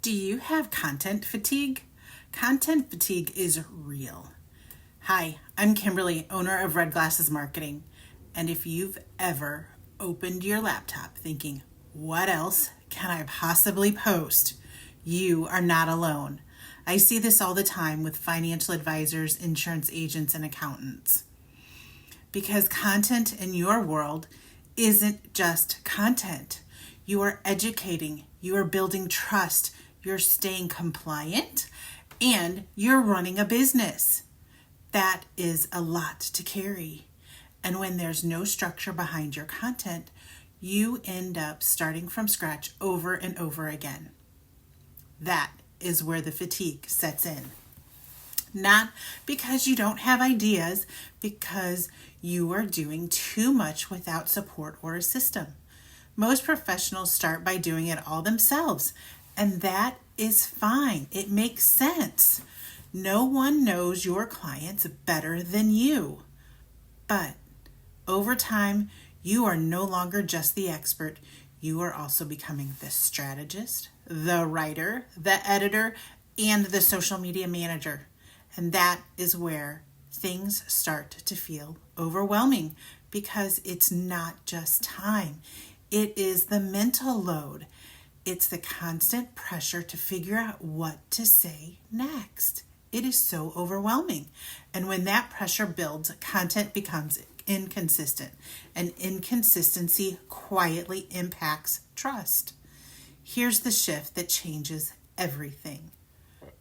Do you have content fatigue? Content fatigue is real. Hi, I'm Kimberly, owner of Red Glasses Marketing. And if you've ever opened your laptop thinking, what else can I possibly post? You are not alone. I see this all the time with financial advisors, insurance agents, and accountants. Because content in your world isn't just content. You are educating, you are building trust, you're staying compliant, and you're running a business. That is a lot to carry. And when there's no structure behind your content, you end up starting from scratch over and over again. That is where the fatigue sets in. Not because you don't have ideas, because you are doing too much without support or a system. Most professionals start by doing it all themselves, and that is fine. It makes sense. No one knows your clients better than you. But over time, you are no longer just the expert. You are also becoming the strategist, the writer, the editor, and the social media manager. And that is where things start to feel overwhelming because it's not just time. It is the mental load. It's the constant pressure to figure out what to say next. It is so overwhelming. And when that pressure builds, content becomes inconsistent. And inconsistency quietly impacts trust. Here's the shift that changes everything.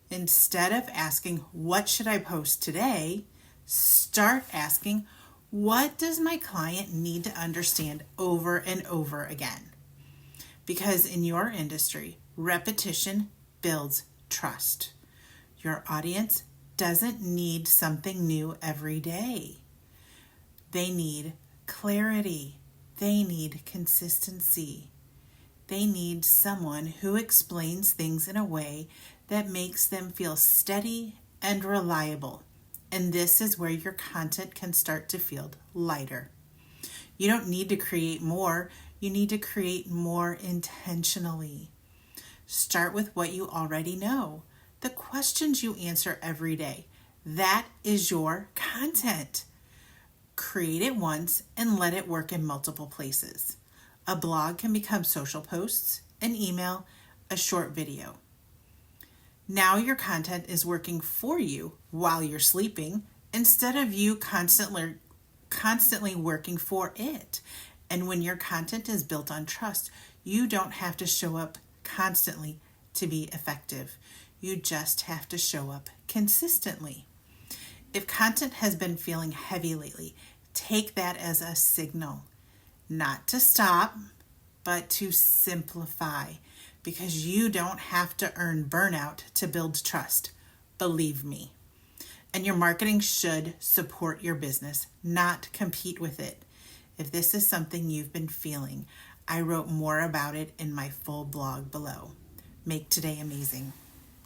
Instead of asking, what should I post today? Start asking, what does my client need to understand over and over again? Because in your industry, repetition builds trust. Your audience doesn't need something new every day. They need clarity. They need consistency. They need someone who explains things in a way that makes them feel steady and reliable. And this is where your content can start to feel lighter. You don't need to create more. You need to create more intentionally. Start with what you already know. The questions you answer every day. That is your content. Create it once and let it work in multiple places. A blog can become social posts, an email, a short video. Now your content is working for you while you're sleeping instead of you constantly working for it. And when your content is built on trust, you don't have to show up constantly to be effective. You just have to show up consistently. If content has been feeling heavy lately, take that as a signal. Not to stop, but to simplify. Because you don't have to earn burnout to build trust. Believe me. And your marketing should support your business, not compete with it. If this is something you've been feeling, I wrote more about it in my full blog below. Make today amazing.